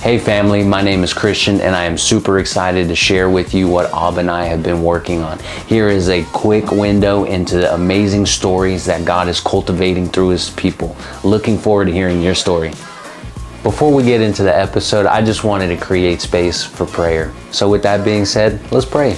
Hey family, my name is Christian and I am super excited to share with you what Abba and I have been working on. Here is a quick window into the amazing stories that God is cultivating through His people. Looking forward to hearing your story. Before we get into the episode, I just wanted to create space for prayer. So with that being said, let's pray.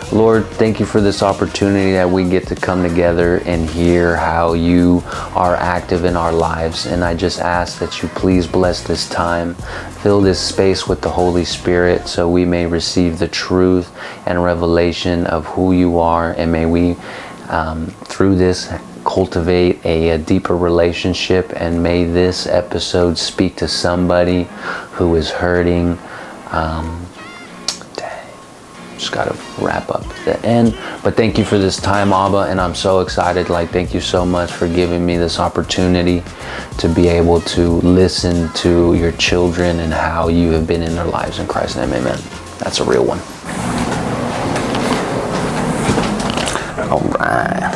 Lord, thank you for this opportunity that we get to come together and hear how you are active in our lives. And I just ask that you please bless this time, fill this space with the Holy Spirit so we may receive the truth and revelation of who you are. And may we, through this, cultivate a deeper relationship. And may this episode speak to somebody who is hurting. Just got to wrap up at the end, but thank you for this time, Abba, and I'm so excited. Thank you so much for giving me this opportunity to be able to listen to your children and how you have been in their lives. In Christ's name, amen. That's a real one. All right.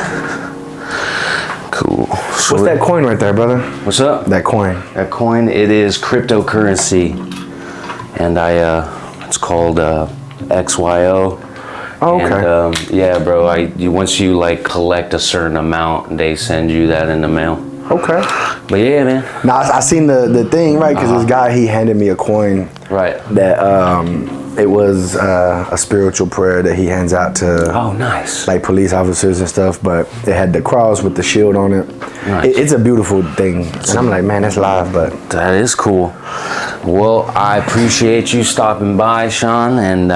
Cool. What's that coin right there, brother? What's up? That coin. That coin, it is cryptocurrency, and it's called XYO. Oh, okay. And, yeah, bro. Once you collect a certain amount, they send you that in the mail. Okay. But yeah, man. Now I seen the thing, right? Because this guy, he handed me a coin. Right. That it was a spiritual prayer that he hands out to. Oh, nice. Police officers and stuff, but it had the cross with the shield on it. Nice. It's a beautiful thing, and I'm like, man, that's live, but that is cool. Well, I appreciate you stopping by, Sean, and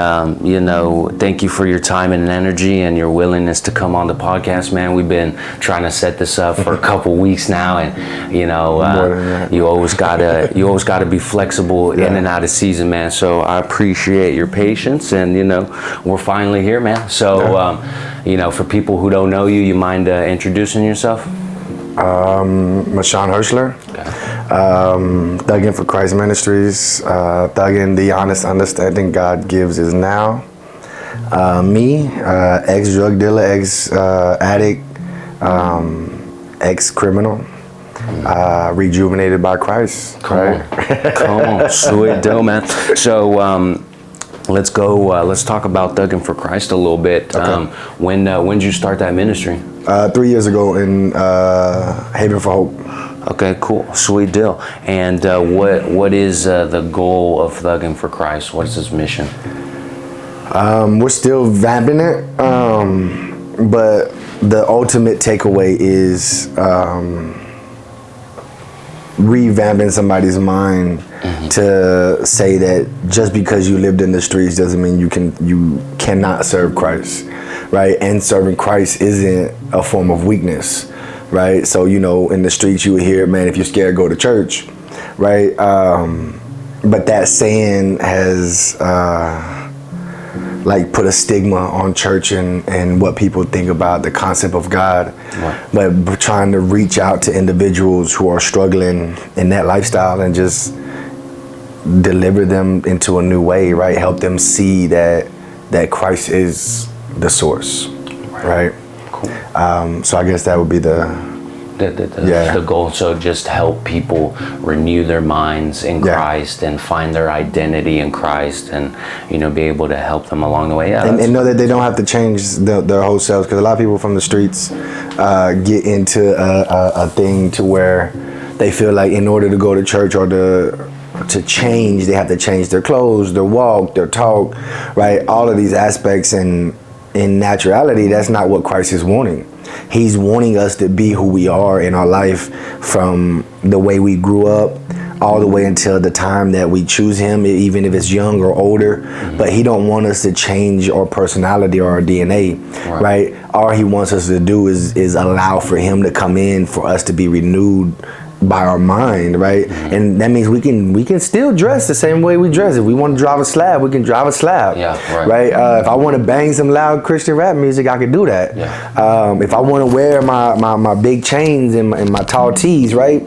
thank you for your time and energy and your willingness to come on the podcast, man. We've been trying to set this up for a couple weeks now, and you always gotta be flexible in and out of season, man. So I appreciate your patience, and we're finally here, man. So for people who don't know you, you mind introducing yourself? I'm Sean Hirschler. Okay. Thuggin for Christ Ministries. Thuggin, the honest understanding God gives is now. Me, ex-drug dealer, ex-addict, ex-criminal, rejuvenated by Christ. Come on, sweet deal, man. So let's go. Let's talk about Thuggin for Christ a little bit. Okay. When did you start that ministry? 3 years ago in Haven for Hope. Okay, cool, sweet deal. And what is the goal of Thuggin for Christ? What is his mission? We're still vamping it, but the ultimate takeaway is revamping somebody's mind to say that just because you lived in the streets doesn't mean you cannot serve Christ, right? And serving Christ isn't a form of weakness, right? So in the streets you would hear, man, if you're scared, go to church, right? But that saying has put a stigma on church and what people think about the concept of God. Right. But trying to reach out to individuals who are struggling in that lifestyle and just deliver them into a new way, right? Help them see that Christ is the source, right? Cool. So I guess that would be the goal. So just help people renew their minds in Christ and find their identity in Christ, and be able to help them along the way. And know that they don't have to change their whole selves, because a lot of people from the streets get into a thing to where they feel like in order to go to church or to change, they have to change their clothes, their walk, their talk, right? All of these aspects, and in naturality, that's not what Christ is wanting. He's wanting us to be who we are in our life, from the way we grew up all the way until the time that we choose him, even if it's young or older. But he don't want us to change our personality or our DNA, right? All he wants us to do is allow for him to come in, for us to be renewed by our mind, right? And that means we can still dress the same way we dress. If we want to drive a slab, we can drive a slab. Right? If I want to bang some loud Christian rap music, I can do that. If I want to wear my big chains and my tall tees, right?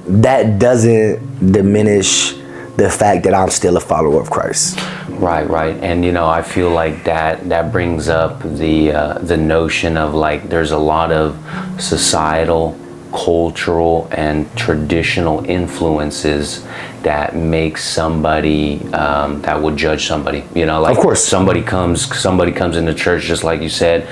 That doesn't diminish the fact that I'm still a follower of Christ. Right. And I feel like that brings up the notion of there's a lot of societal cultural and traditional influences that make somebody that would judge somebody. You know, like, of course, somebody comes into church, just like you said,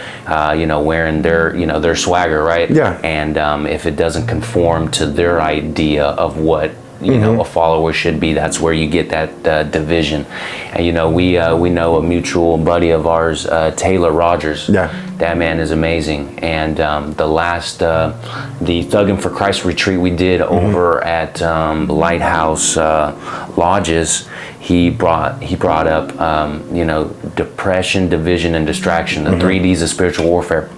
you know, wearing their swagger, right? Yeah. And if it doesn't conform to their idea of what, you know, a follower should be, that's where you get that division. And you know, we know a mutual buddy of ours, Taylor Rogers. Yeah. That man is amazing. And the last the Thuggin for Christ retreat we did over at Lighthouse Lodges, he brought up you know, depression, division, and distraction, the 3Ds of spiritual warfare.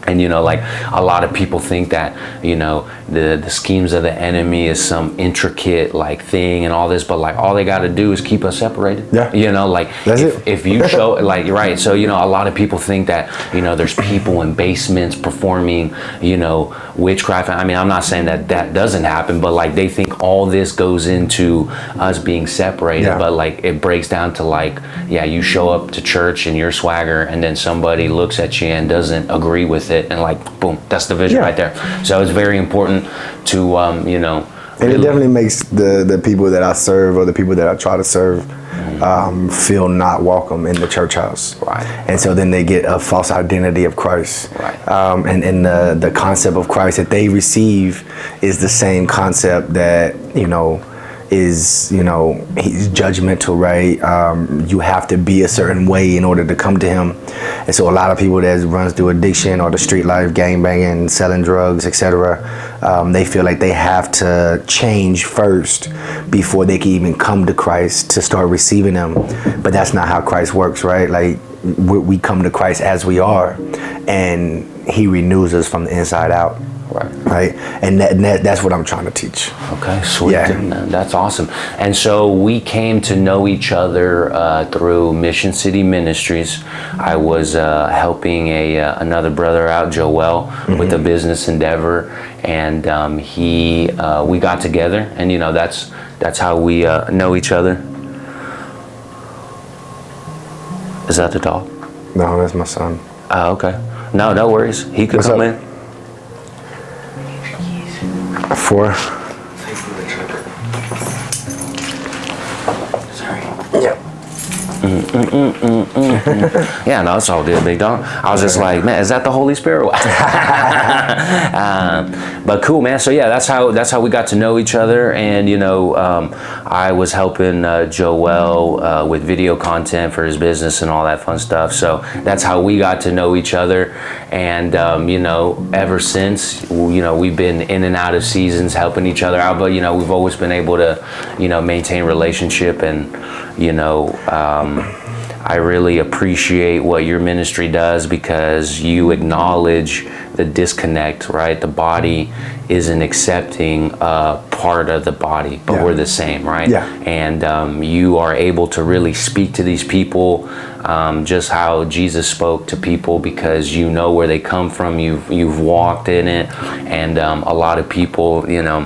And you know, like, a lot of people think that, you know, the schemes of the enemy is some intricate like thing and all this, but like, all they got to do is keep us separated. Yeah. You know, like, if you show, like, you're right. So, you know, a lot of people think that, you know, there's people in basements performing, you know, witchcraft. I mean, I'm not saying that doesn't happen, but like, they think all this goes into us being separated. Yeah. But like, it breaks down to like, yeah, you show up to church in your swagger, and then somebody looks at you and doesn't agree with it, and like, boom, that's the vision right there. So it's very important to you know, and it definitely makes the people that I serve, or the people that I try to serve, feel not welcome in the church house. Right. And so then they get a false identity of Christ. Right. And the concept of Christ that they receive is the same concept that, you know, is, you know, he's judgmental, right? You have to be a certain way in order to come to him. And so a lot of people that runs through addiction or the street life, gang banging, selling drugs, etc., they feel like they have to change first before they can even come to Christ to start receiving him. But that's not how Christ works, right? Like, we come to Christ as we are, and he renews us from the inside out. Right. And that's what I'm trying to teach. Okay, sweet. Yeah. That's awesome. And so we came to know each other through Mission City Ministries. I was helping another brother out, Joel, with a business endeavor, and we got together, and you know, that's how we know each other. Is that the dog? No, that's my son. Oh, okay. No worries. He could come in. 4. Sorry. Yep. Yeah, no, it's all good, big dog. I was just like, man, is that the Holy Spirit? But cool, man. So yeah, that's how we got to know each other. And you know, I was helping Joel with video content for his business and all that fun stuff. So that's how we got to know each other. And you know, ever since, you know, we've been in and out of seasons helping each other out. But you know, we've always been able to, you know, maintain relationship. And you know, I really appreciate what your ministry does, because you acknowledge the disconnect, right? The body isn't accepting part of the body, but we're the same, right? Yeah. And you are able to really speak to these people just how Jesus spoke to people, because you know where they come from, you've walked in it. And a lot of people, you know,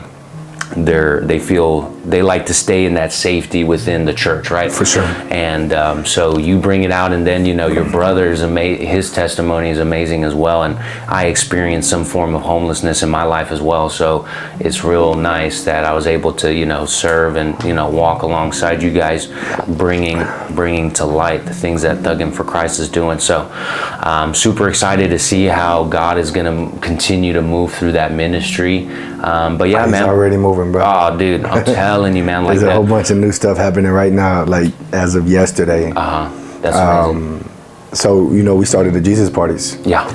they feel they like to stay in that safety within the church, right? For sure. And so you bring it out, and then you know, your brother's his testimony is amazing as well. And I experienced some form of homelessness in my life as well, so it's real nice that I was able to, you know, serve and, you know, walk alongside you guys, bringing to light the things that Thuggin for Christ is doing. So I'm super excited to see how God is going to continue to move through that ministry. But yeah, He's man, already moving, bro. Oh, dude, I'm telling you, man. Like, there's a whole bunch of new stuff happening right now, like as of yesterday. That's amazing. So, you know, we started the Jesus parties. Yeah.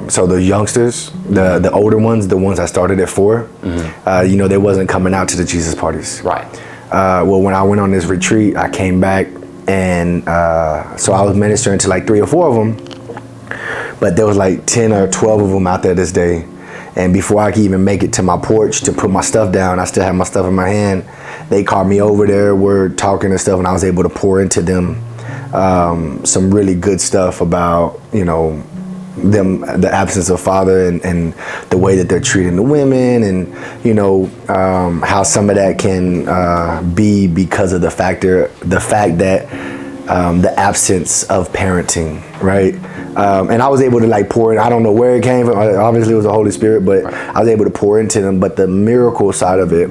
So the youngsters, the older ones, the ones I started at 4, you know, they wasn't coming out to the Jesus parties. Right. Well, when I went on this retreat, I came back, and so I was ministering to like 3 or 4 of them, but there was like 10 or 12 of them out there this day. And before I could even make it to my porch to put my stuff down, I still had my stuff in my hand. They called me over there, we're talking and stuff, and I was able to pour into them some really good stuff about, you know, them, the absence of father, and the way that they're treating the women, and you know, how some of that can be because of the fact that the absence of parenting, right? And I was able to like pour in. I don't know where it came from. Obviously, it was the Holy Spirit, but I was able to pour into them. But the miracle side of it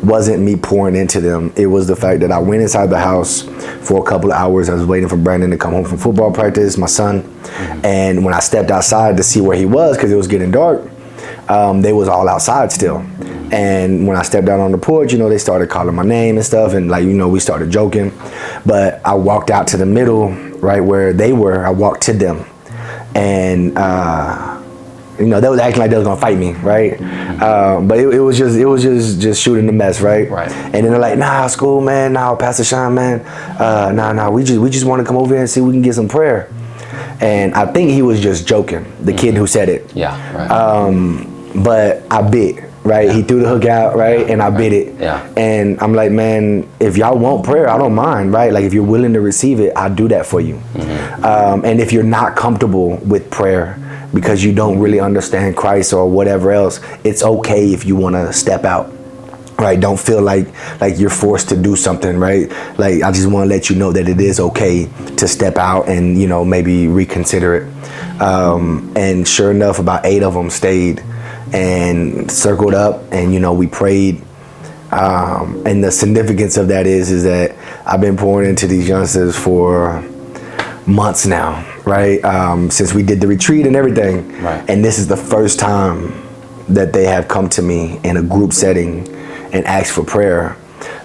wasn't me pouring into them. It was the fact that I went inside the house for a couple of hours. I was waiting for Brandon to come home from football practice, my son. And when I stepped outside to see where he was, because it was getting dark, they was all outside still. And when I stepped out on the porch, they started calling my name and stuff. And like, we started joking. But I walked out to the middle, right where they were. I walked to them. And, they was acting like they was gonna fight me, right? But it was just shooting the mess, right? And then they're like, nah, it's cool, man. Nah, Pastor Sean, man. Nah. We just want to come over here and see if we can get some prayer. And I think he was just joking, the kid who said it. Yeah, right. But I bit, right? Yeah. He threw the hook out, right? And I bit it. Yeah. And I'm like, man, if y'all want prayer, I don't mind, right? Like if you're willing to receive it, I'll do that for you. And if you're not comfortable with prayer because you don't really understand Christ or whatever else, it's okay if you want to step out. Right, don't feel like you're forced to do something, right? Like I just want to let you know that it is okay to step out and maybe reconsider it. And sure enough, about 8 of them stayed and circled up, and we prayed. And the significance of that is that I've been pouring into these youngsters for months now, right? Since we did the retreat and everything, right. And this is the first time that they have come to me in a group setting and ask for prayer.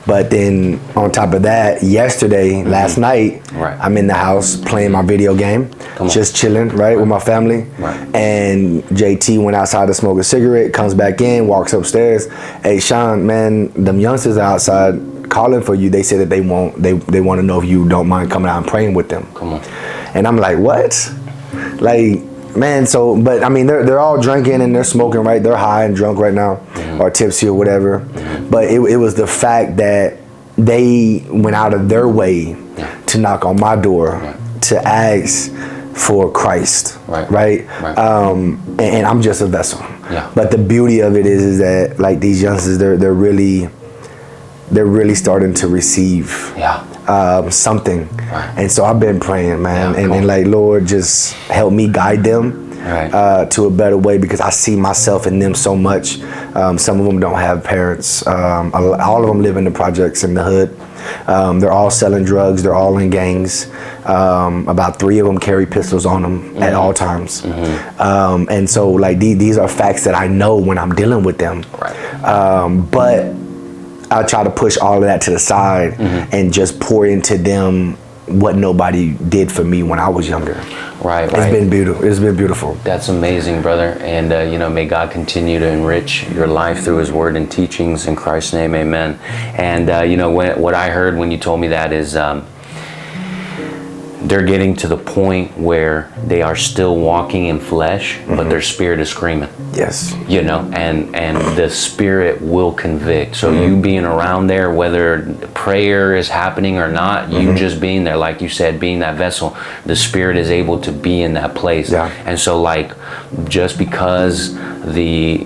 But then on top of that, yesterday, last night, right. I'm in the house playing my video game, just chilling, right, with my family. Right. And JT went outside to smoke a cigarette, comes back in, walks upstairs. Hey, Sean, man, them youngsters are outside calling for you. They said that they want to know if you don't mind coming out and praying with them. Come on. And I'm like, what? Like, man, but I mean, they're all drinking and they're smoking, right? They're high and drunk right now, or tipsy or whatever. But it was the fact that they went out of their way to knock on my door to ask for Christ, right? And I'm just a vessel. Yeah. But the beauty of it is that like these youngsters, they're really starting to receive something. Right. And so I've been praying, man, and like, Lord, just help me guide them to a better way, because I see myself in them so much. Some of them don't have parents. All of them live in the projects in the hood. They're all selling drugs. They're all in gangs. About 3 of them carry pistols on them at all times. And so like these are facts that I know when I'm dealing with them. But I try to push all of that to the side and just pour into them what nobody did for me when I was younger. Right. It's been beautiful. It's been beautiful. That's amazing, brother. And, may God continue to enrich your life through his word and teachings. In Christ's name, amen. And, what I heard when you told me that is they're getting to the point where they are still walking in flesh, but their spirit is screaming. Yes. And the spirit will convict. So you being around there, whether prayer is happening or not, you just being there, like you said, being that vessel, the spirit is able to be in that place. Yeah. And so like, just because the,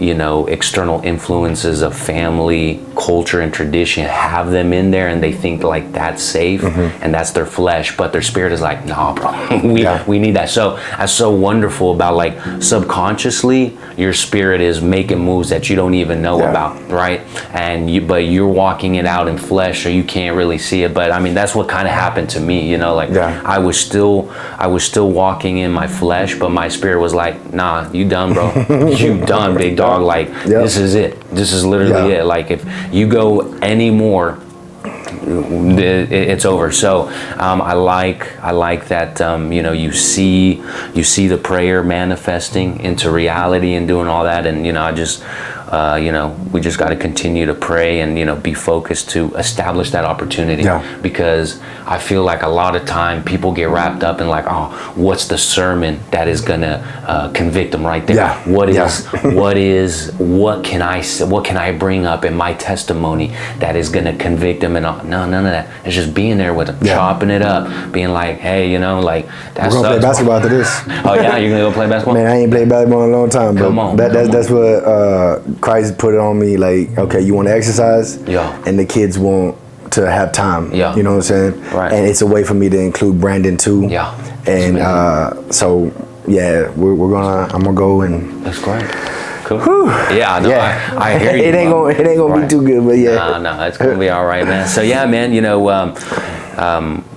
external influences of family, culture, and tradition have them in there and they think like that's safe and that's their flesh, but their spirit is like, nah, bro, we need that. So that's so wonderful about like subconsciously your spirit is making moves that you don't even know about, right? But you're walking it out in flesh, so you can't really see it. But I mean, that's what kind of happened to me, I was still walking in my flesh, but my spirit was like, nah, you done, bro. You done, big dog. Like, this is it. This is literally it. Like, if you go any more, it's over. So I like that you see the prayer manifesting into reality and doing all that, and I just we just got to continue to pray and be focused to establish that opportunity, because I feel like a lot of time people get wrapped up in like, oh, what's the sermon that is gonna convict them right there? What can I bring up in my testimony that is gonna convict them? And all? No, none of that. It's just being there with them, chopping it up, being like, hey, like that's. We're gonna play basketball after this. Oh yeah, you're gonna go play basketball? Man, I ain't played basketball in a long time, but come on. That's what Christ put it on me. Like, okay, you want to exercise? Yeah. And the kids won't to have time. Yeah. You know what I'm saying? Right. And it's a way for me to include Brandon too. Yeah. And so yeah, I'm gonna go and. That's great. Cool. Whew. Yeah, no, yeah. I hear you. It ain't gonna right. be too good, but yeah. No, it's gonna be all right, man. So yeah, man, you know,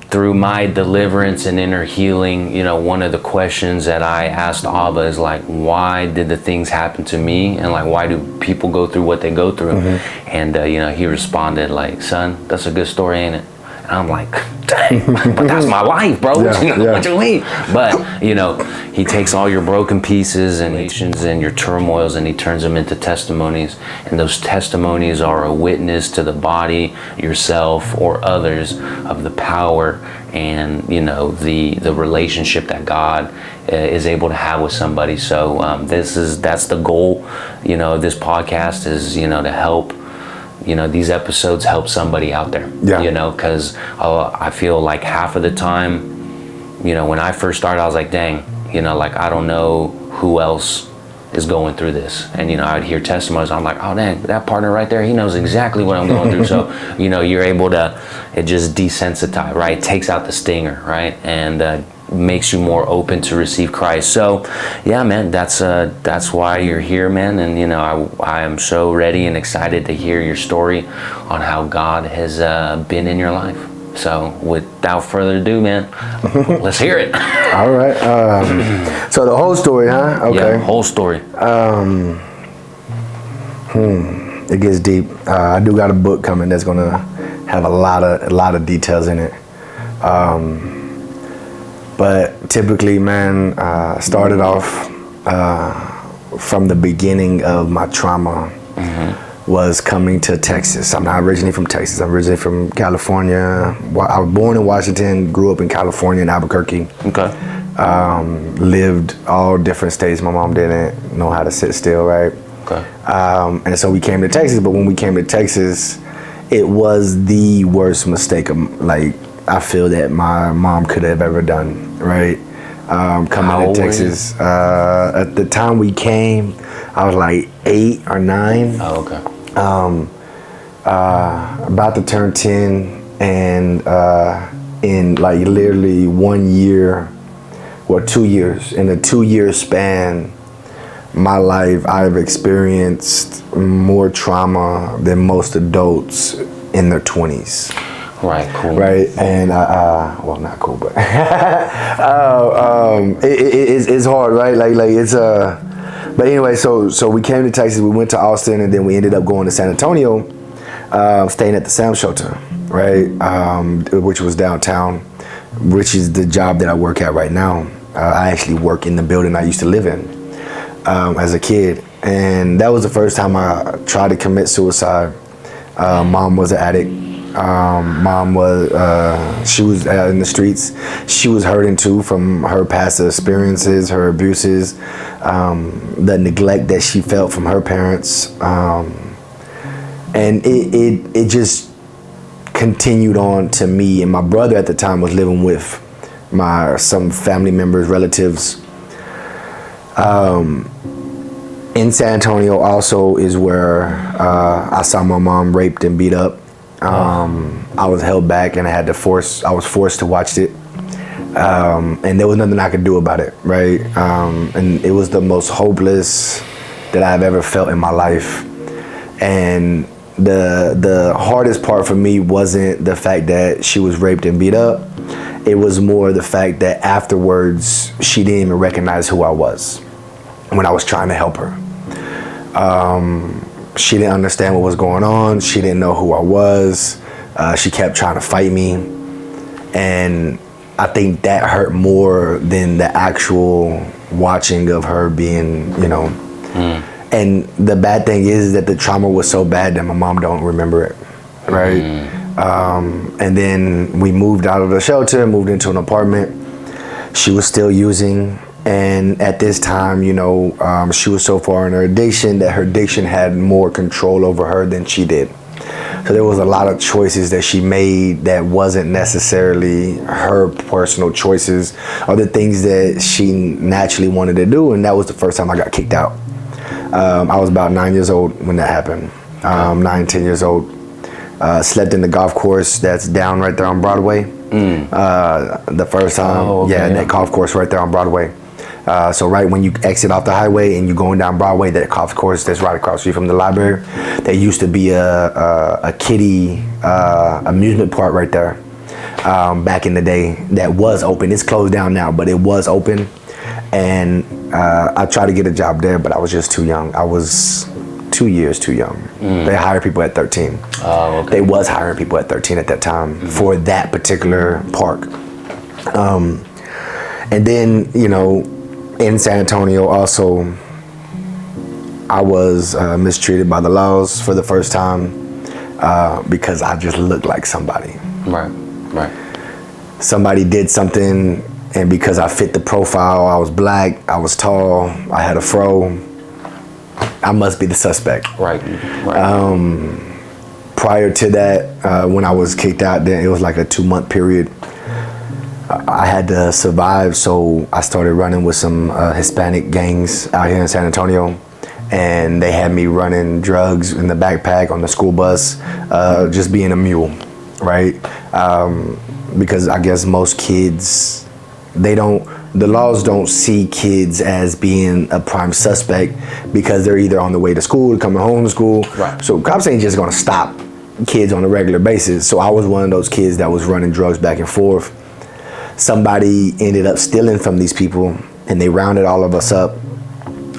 through my deliverance and inner healing, you know, one of the questions that I asked Abba is like, why did the things happen to me, and like, why do people go through what they go through? Mm-hmm. And you know, he responded like, son, that's a good story, ain't it? And I'm like, dang, but that's my life, bro. Yeah, you know, yeah. What you mean? But, you know, he takes all your broken pieces and nations and your turmoils, and he turns them into testimonies. And those testimonies are a witness to the body, yourself, or others of the power and, you know, the relationship that God is able to have with somebody. So that's the goal, you know, of this podcast is, you know, to help. You know, these episodes help somebody out there, you know, because I feel like half of the time, you know, when I first started, I was like, dang, you know, like, I don't know who else is going through this. And, you know, I'd hear testimonies. I'm like, oh, dang, that partner right there, he knows exactly what I'm going through. So, you know, you're able to, it just desensitize, right? It takes out the stinger, right? And makes you more open to receive Christ. So yeah, man, that's why you're here, man. And you know, I am so ready and excited to hear your story on how God has been in your life. So without further ado, man, let's hear it. All right. So the whole story, huh? Okay. Yeah, whole story. It gets deep. I do got a book coming that's gonna have a lot of details in it. But typically, man, started off from the beginning of my trauma was coming to Texas. I'm not originally from Texas. I'm originally from California. I was born in Washington, grew up in California in Albuquerque. Okay. Lived all different states. My mom didn't know how to sit still, right? Okay. And so we came to Texas, but when we came to Texas, it was the worst mistake I feel that my mom could have ever done, right? Coming to Texas. At the time we came, I was like 8 or 9. Oh, okay. About to turn 10, and in like literally 1 year, or 2 years, in a 2-year span, my life, I've experienced more trauma than most adults in their 20s. Right, cool. Right, and well, not cool, but it's hard, right? Like it's but anyway, so we came to Texas, we went to Austin, and then we ended up going to San Antonio, staying at the Sam Shelter, right, which was downtown, which is the job that I work at right now. I actually work in the building I used to live in as a kid, and that was the first time I tried to commit suicide. Mom was an addict. Mom was, she was out in the streets. She was hurting too from her past experiences, her abuses, the neglect that she felt from her parents. And it just continued on to me. And my brother at the time was living with some family members, relatives. In San Antonio also is where I saw my mom raped and beat up. I was held back, and I was forced to watch it. And there was nothing I could do about it, right? And it was the most hopeless that I've ever felt in my life. And the hardest part for me wasn't the fact that she was raped and beat up. It was more the fact that afterwards, she didn't even recognize who I was when I was trying to help her. She didn't understand what was going on. She didn't know who I was. She kept trying to fight me. And I think that hurt more than the actual watching of her being, you know. And the bad thing is that the trauma was so bad that my mom don't remember it, right? And then we moved out of the shelter, moved into an apartment. She was still using. And at this time, you know, she was so far in her addiction that her addiction had more control over her than she did. So there was a lot of choices that she made that wasn't necessarily her personal choices or the things that she naturally wanted to do. And that was the first time I got kicked out. I was about 9 years old when that happened, 9, 10 years old. Slept in the golf course that's down right there on Broadway. The first time, that golf course right there on Broadway. So right when you exit off the highway and you're going down Broadway, that golf course that's right across the street from the library, there used to be a kiddie amusement park right there back in the day that was open. It's closed down now, but it was open. And I tried to get a job there, but I was just too young. I was 2 years too young. They hire people at 13. Oh, okay. They was hiring people at 13 at that time for that particular park. And then, you know, in San Antonio also, I was mistreated by the laws for the first time because I just looked like somebody. Right. Somebody did something, and because I fit the profile, I was black, I was tall, I had a fro, I must be the suspect. Right. Prior to that, when I was kicked out, then it was like a 2-month period. I had to survive, so I started running with some Hispanic gangs out here in San Antonio, and they had me running drugs in the backpack on the school bus, just being a mule, right? Because I guess most kids, the laws don't see kids as being a prime suspect because they're either on the way to school, coming home from school. Right. So cops ain't just gonna stop kids on a regular basis. So I was one of those kids that was running drugs back and forth. Somebody ended up stealing from these people, and they rounded all of us up.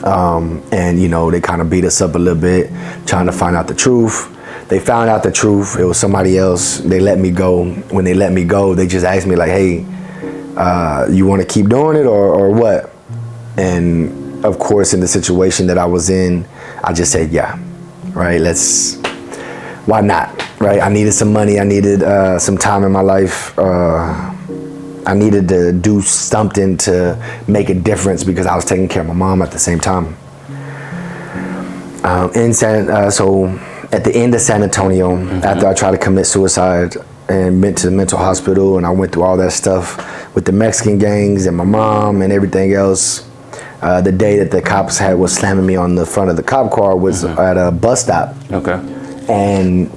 And you know, they kind of beat us up a little bit, trying to find out the truth. They found out the truth. It was somebody else. They let me go. When they let me go, they just asked me like, hey, you want to keep doing it or what? And of course, in the situation that I was in, I just said, yeah, right? Why not, right? I needed some money. I needed some time in my life. I needed to do something to make a difference because I was taking care of my mom at the same time. So at the end of San Antonio, after I tried to commit suicide and went to the mental hospital, and I went through all that stuff with the Mexican gangs and my mom and everything else, the day that the cops was slamming me on the front of the cop car was at a bus stop. Okay. And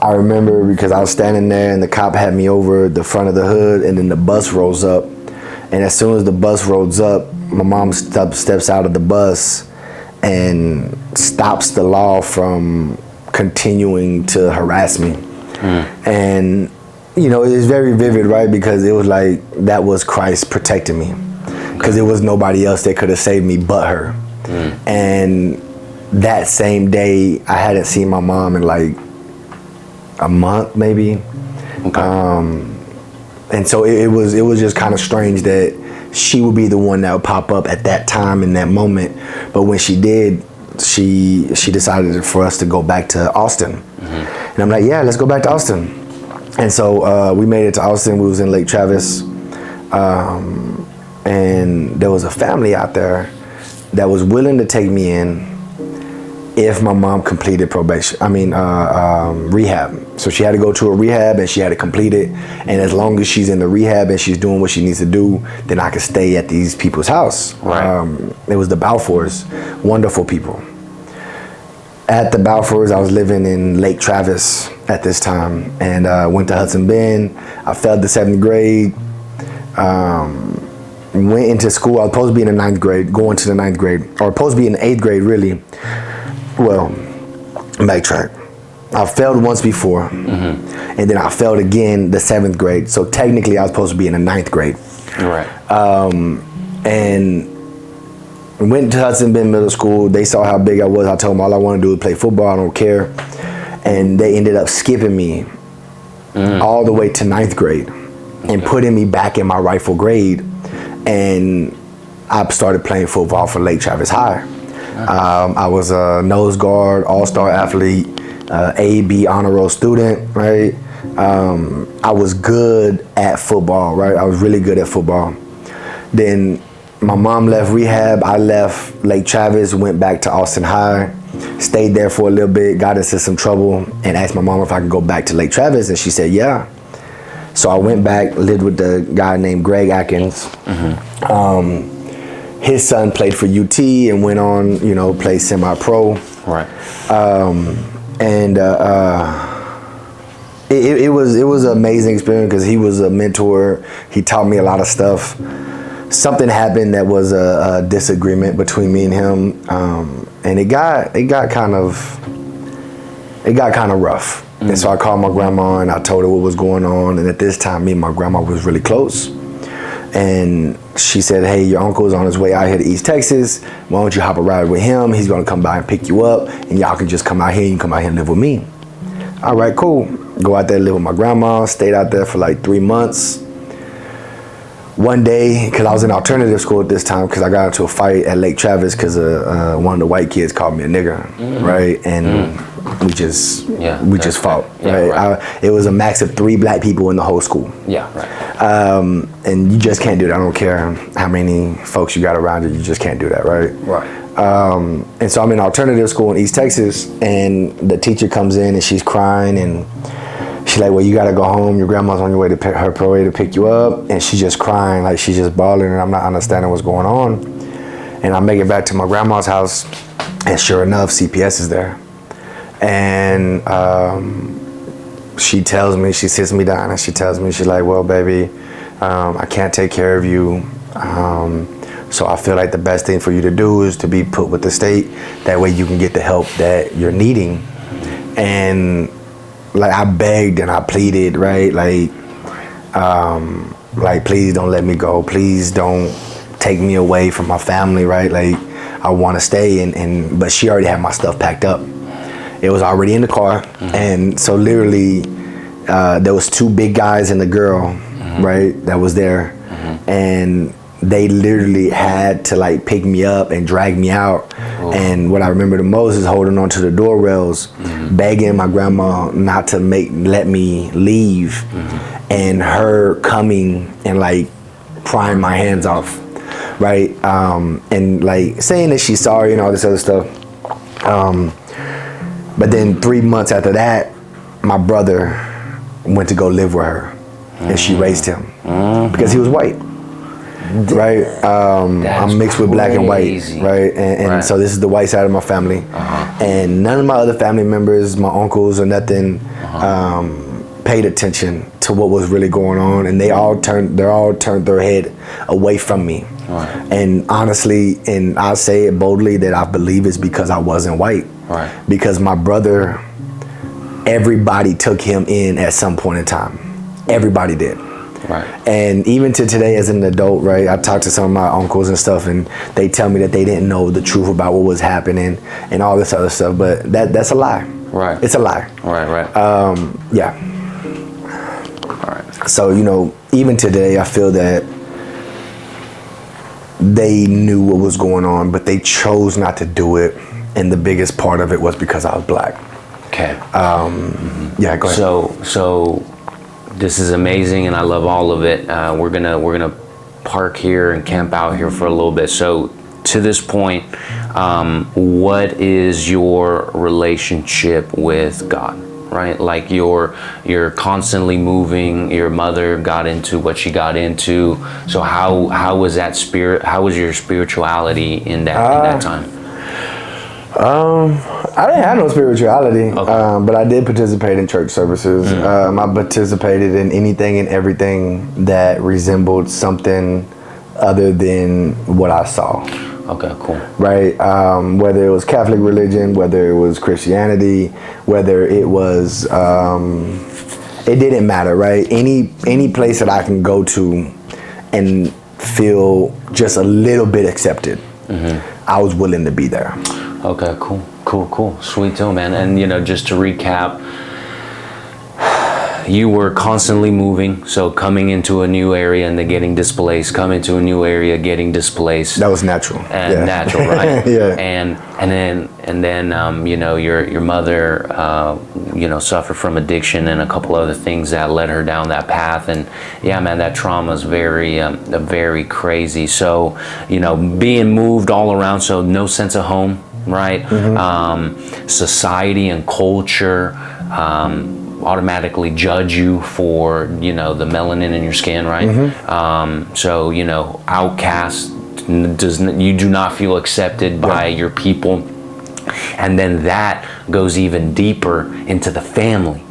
I remember because I was standing there and the cop had me over the front of the hood, and then the bus rolls up. And as soon as the bus rolls up, my mom steps out of the bus and stops the law from continuing to harass me. And, you know, it was very vivid, right? Because it was like that was Christ protecting me. Because there was nobody else that could have saved me but her. And that same day, I hadn't seen my mom in like a month maybe. Okay. And so it was just kind of strange that she would be the one that would pop up at that time in that moment. But when she did, she decided for us to go back to Austin. And I'm like, yeah, let's go back to Austin. And so we made it to Austin. We was in Lake Travis. And there was a family out there that was willing to take me in if my mom completed rehab. So she had to go to a rehab and she had to complete it. And as long as she's in the rehab and she's doing what she needs to do, then I could stay at these people's house. Right. It was the Balfours, wonderful people. At the Balfours, I was living in Lake Travis at this time, and went to Hudson Bend. I failed the 7th grade. Went into school. I was supposed to be in the 9th grade, going to the 9th grade, or supposed to be in the 8th grade, really. Well, backtrack. I failed once before, and then I failed again the 7th grade. So technically, I was supposed to be in the 9th grade. Right. And went to Hudson Bend Middle School. They saw how big I was. I told them all I want to do is play football. I don't care. And they ended up skipping me all the way to 9th grade and putting me back in my rightful grade. And I started playing football for Lake Travis High. I was a nose guard, all-star athlete, A/B honor roll student, right? I was good at football, right? I was really good at football. Then my mom left rehab. I left Lake Travis, went back to Austin High, stayed there for a little bit, got into some trouble, and asked my mom if I could go back to Lake Travis, and she said, yeah. So I went back, lived with the guy named Greg Atkins. His son played for UT and went on, play semi-pro. Right. it was an amazing experience because he was a mentor. He taught me a lot of stuff. Something happened that was a disagreement between me and him, and it got kind of rough. And so I called my grandma and I told her what was going on. And at this time, me and my grandma was really close. And she said, hey, your uncle's on his way out here to East Texas. Why don't you hop a ride with him? He's gonna come by and pick you up, and y'all can just come out here. You can come out here and live with me. All right, cool. Go out there, live with my grandma. Stayed out there for like 3 months. One day, because I was in alternative school at this time, because I got into a fight at Lake Travis because one of the white kids called me a nigger, right? And we just fought, right? It was a max of 3 black people in the whole school. Yeah, right. And you just can't do that. I don't care how many folks you got around you. You just can't do that, right? Right. And so I'm in alternative school in East Texas, and the teacher comes in and she's crying, and she's like, well, you gotta go home. Your grandma's on your way to her parade to pick you up. And she's just crying, like she's just bawling, and I'm not understanding what's going on. And I make it back to my grandma's house, and sure enough, CPS is there. And she tells me, she sits me down and she tells me, she's like, well, baby, I can't take care of you. So I feel like the best thing for you to do is to be put with the state. That way you can get the help that you're needing. And like I begged and I pleaded, right? Like please don't let me go. Please don't take me away from my family, right? Like I want to stay. But she already had my stuff packed up. It was already in the car. And so literally there was 2 big guys and a girl, right? That was there. And they literally had to like pick me up and drag me out. And what I remember the most is holding on to the door rails, begging my grandma not to let me leave, and her coming and like prying my hands off, right? And like saying that she's sorry and all this other stuff. But then 3 months after that, my brother went to go live with her, and she raised him because he was white. Right, I'm mixed with black and white, right, and so this is the white side of my family, and none of my other family members, my uncles or nothing, paid attention to what was really going on, and they all turned their head away from me, and honestly, and I say it boldly that I believe it's because I wasn't white, because my brother, everybody took him in at some point in time, everybody did. Right. And even to today as an adult, right, I talk to some of my uncles and stuff, and they tell me that they didn't know the truth about what was happening and all this other stuff, but that's a lie. Right. It's a lie. Right. Yeah. All right. So, you know, even today I feel that they knew what was going on, but they chose not to do it, and the biggest part of it was because I was black. Okay. Yeah, go ahead. So this is amazing, and I love all of it. We're gonna park here and camp out here for a little bit. So to this point, what is your relationship with God? Right, like you're constantly moving. Your mother got into what she got into. So how was that spirit? How was your spirituality in that time? I didn't have no spirituality, but I did participate in church services. I participated in anything and everything that resembled something other than what I saw. Okay, cool. Right, whether it was Catholic religion, whether it was Christianity, whether it was, it didn't matter, right? Any place that I can go to and feel just a little bit accepted, I was willing to be there. Okay, cool. Sweet too, man. And you know, just to recap, you were constantly moving, so coming into a new area and then getting displaced, coming to a new area, getting displaced. That was natural. And natural, right? Yeah. And then you know, your mother you know, suffered from addiction and a couple other things that led her down that path. And yeah, man, that trauma is very crazy. So, you know, being moved all around, so no sense of home, right? Society and culture automatically judge you for, you know, the melanin in your skin, right? So, you know, outcast, you do not feel accepted by your people. And then that goes even deeper into the family,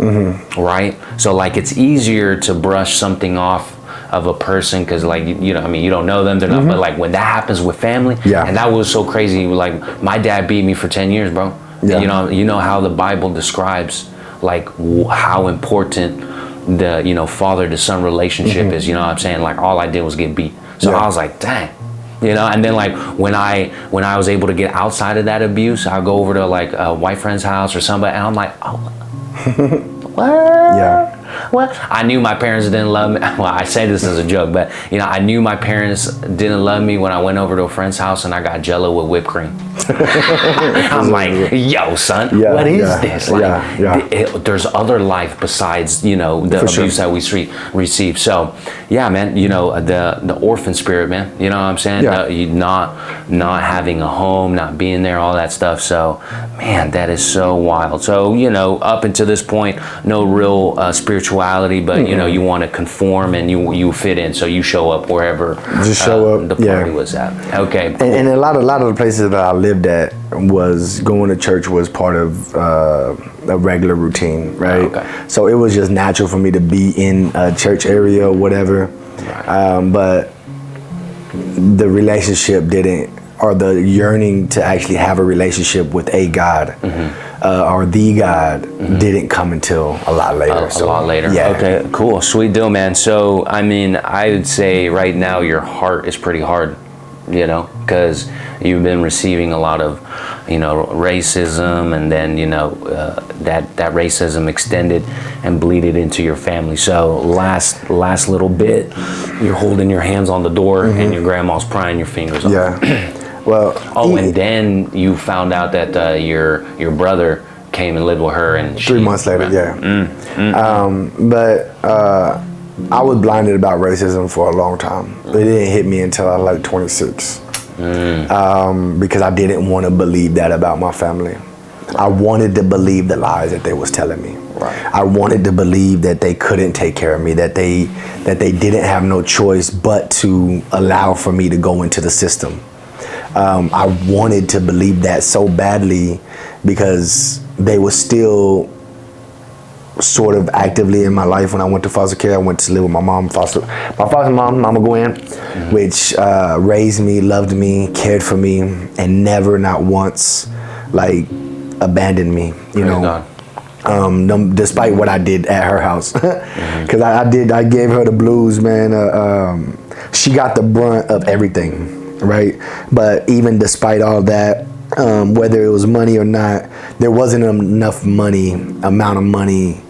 right? So like it's easier to brush something off of a person because like you know, I mean, you don't know them, they're not, but like when that happens with family, and that was so crazy. Like my dad beat me for 10 years, bro. You know how the Bible describes like how important the father to son relationship is. You know what I'm saying? Like all I did was get beat, so I was like, dang. And then like when I was able to get outside of that abuse, I'll go over to like a white friend's house or somebody, and I'm like, oh, what? What? I knew my parents didn't love me. Well, I say this as a joke, but I knew my parents didn't love me when I went over to a friend's house and I got Jello with whipped cream. I'm like, yo, son, what is this? Like, there's other life besides the abuse that we receive. So, yeah, man, the orphan spirit, man. You know what I'm saying? Not having a home, not being there, all that stuff. So, man, that is so wild. So, up until this point, no real spirituality, but you want to conform and you fit in, so you show up wherever the party was at. Okay, cool. And a lot of the places that I lived at was going to church was part of a regular routine, right? Okay. So it was just natural for me to be in a church area or whatever, but the relationship didn't, or the yearning to actually have a relationship with a God or the God didn't come until a lot later. A lot later. Yeah. Okay, cool. Sweet deal, man. So, I mean, I would say right now your heart is pretty hard, because you've been receiving a lot of, racism, and then, that racism extended and bleeded into your family. So last little bit, you're holding your hands on the door and your grandma's prying your fingers off. Yeah. Well, and then you found out that your brother came and lived with her, and 3 months later, But I was blinded about racism for a long time. It didn't hit me until I was like 26, because I didn't want to believe that about my family. I wanted to believe the lies that they was telling me. Right. I wanted to believe that they couldn't take care of me, that they didn't have no choice but to allow for me to go into the system. I wanted to believe that so badly because they were still sort of actively in my life. When I went to foster care, I went to live with my mom, my foster mom, Mama Gwen, which raised me, loved me, cared for me, and never, not once, like abandoned me. Despite what I did at her house, because I gave her the blues, man. She got the brunt of everything. Right, but even despite all that, whether it was money or not, there wasn't enough amount of money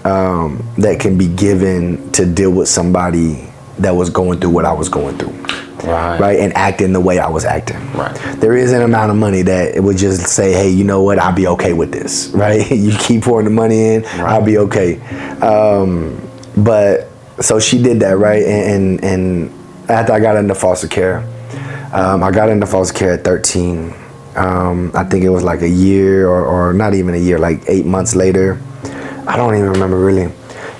that can be given to deal with somebody that was going through what I was going through. Right, and acting the way I was acting. Right, there is an amount of money that it would just say, hey, you know what, I'll be okay with this. Right, you keep pouring the money in, I'll be okay. But so she did that, right, and after I got into foster care. I got into foster care at 13. I think it was like a year or not even a year, like 8 months later. I don't even remember really.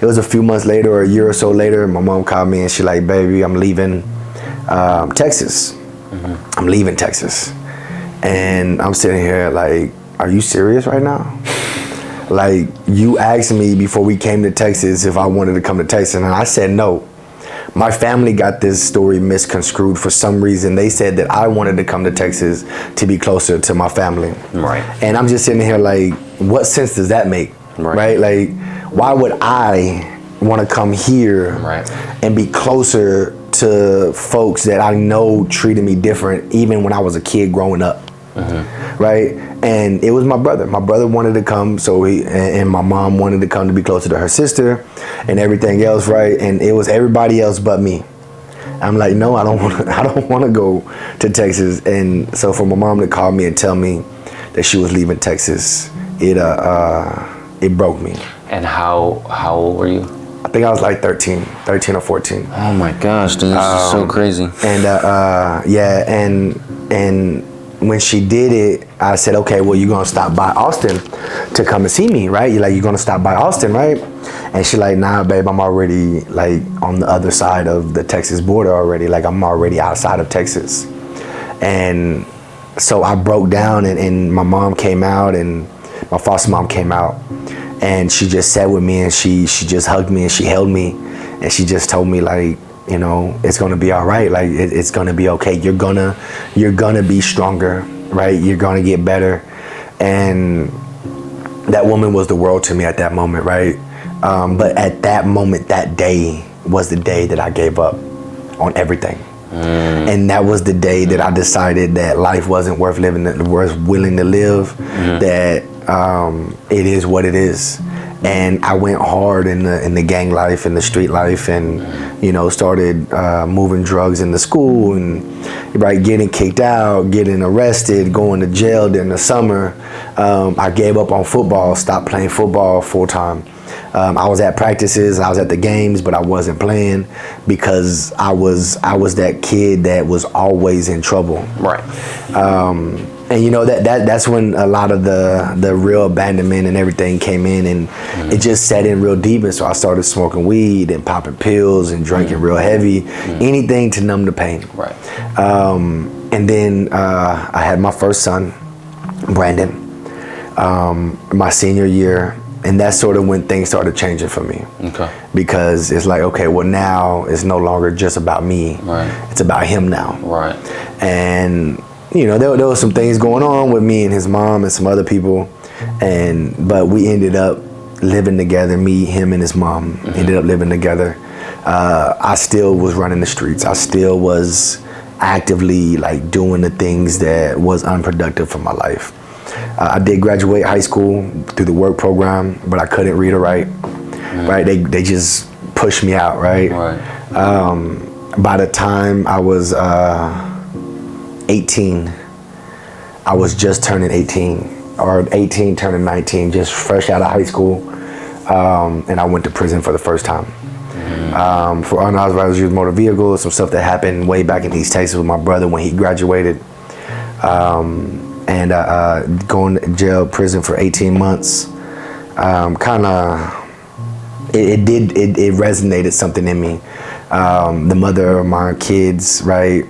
It was a few months later or a year or so later, my mom called me and she like, baby, I'm leaving Texas. I'm leaving Texas. And I'm sitting here like, are you serious right now? Like, you asked me before we came to Texas if I wanted to come to Texas, and I said no. My family got this story misconstrued for some reason. They said that I wanted to come to Texas to be closer to my family. Right. And I'm just sitting here like, what sense does that make? Right? Like, why would I want to come here and be closer to folks that I know treated me different even when I was a kid growing up? Right? And it was my brother. My brother wanted to come, so and my mom wanted to come to be closer to her sister and everything else, right? And it was everybody else but me. I'm like, no, I don't want to go to Texas. And so for my mom to call me and tell me that she was leaving Texas, it broke me. And how old were you? I think I was like 13 or 14. Oh my gosh, dude, this is so crazy. And and when she did it, I said, okay, well, you're gonna stop by Austin to come and see me, right? You're gonna stop by Austin, right? And she like, nah, babe, I'm already like on the other side of the Texas border already. Like, I'm already outside of Texas. And so I broke down, and my mom came out, and my foster mom came out, and she just sat with me, and she just hugged me, and she held me, and she just told me, like, you know, it's gonna be all right. Like, it's gonna be okay. You're gonna be stronger, right? You're gonna get better. And that woman was the world to me at that moment, right? But at that moment, that day was the day that I gave up on everything. And that was the day that I decided that life wasn't worth living, worth willing to live, that it is what it is. And I went hard in the gang life and the street life, and you know, started moving drugs in the school, and right, getting kicked out, getting arrested, going to jail during the summer. I gave up on football, stopped playing football full time. I was at practices, I was at the games, but I wasn't playing because I was that kid that was always in trouble. Right. And you know, that's when a lot of the real abandonment and everything came in, and it just set in real deep. And so I started smoking weed and popping pills and drinking real heavy, anything to numb the pain. Right. And then I had my first son, Brandon, my senior year. And that's sort of when things started changing for me. Okay. Because it's like, okay, well, now it's no longer just about me. Right. It's about him now. Right. And you know, there were some things going on with me and his mom and some other people, but we ended up living together. Me, him, and his mom ended up living together. I still was running the streets. I still was actively like doing the things that was unproductive for my life. I did graduate high school through the work program, but I couldn't read or write. Right? They just pushed me out. Right. By the time I was 18, I was just turning 18, or 18 turning 19, just fresh out of high school, and I went to prison for the first time for unauthorized use of motor vehicles, some stuff that happened way back in East Texas with my brother when he graduated, and going to jail, prison for 18 months. It resonated something in me. The mother of my kids, right?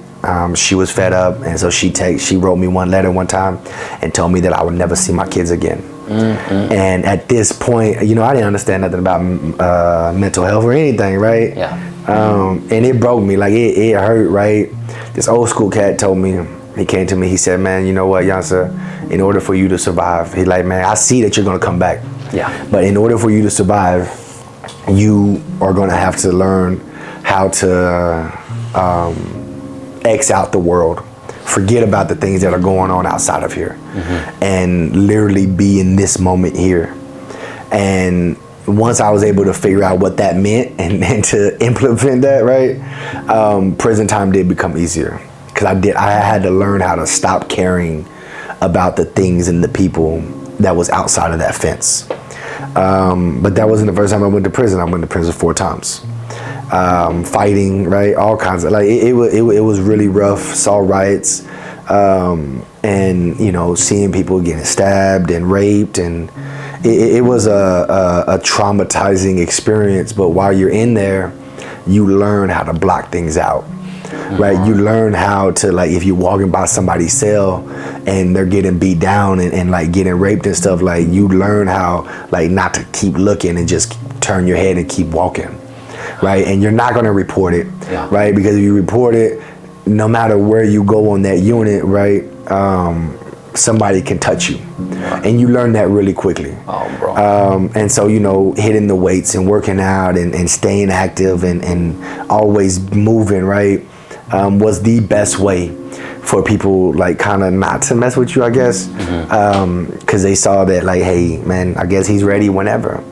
She was fed up, and so she wrote me one letter one time and told me that I would never see my kids again. And at this point, you know, I didn't understand nothing about mental health or anything, right? Yeah. And it broke me, like it hurt, right? This old school cat told me, he came to me, he said, man, you know what, Yansa, in order for you to survive, he's like, man, I see that you're gonna come back. Yeah. But in order for you to survive, you are gonna have to learn how to X out the world, forget about the things that are going on outside of here, and literally be in this moment here. And once I was able to figure out what that meant and to implement that, right, prison time did become easier, because I had to learn how to stop caring about the things and the people that was outside of that fence. But that wasn't the first time I went to prison. I went to prison 4 times. Fighting, right? All kinds of, like, it was really rough. Saw riots, and you know, seeing people getting stabbed and raped, and it was a traumatizing experience. But while you're in there, you learn how to block things out, right? You learn how to, like, if you're walking by somebody's cell and they're getting beat down and like getting raped and stuff, like, you learn how, like, not to keep looking and just turn your head and keep walking. Right, and you're not gonna report it, right? Because if you report it, no matter where you go on that unit, right, somebody can touch you, and you learn that really quickly. Oh, bro. And so, you know, hitting the weights and working out and staying active and always moving, right, was the best way for people, like, kind of not to mess with you, I guess, because they saw that, like, hey, man, I guess he's ready whenever.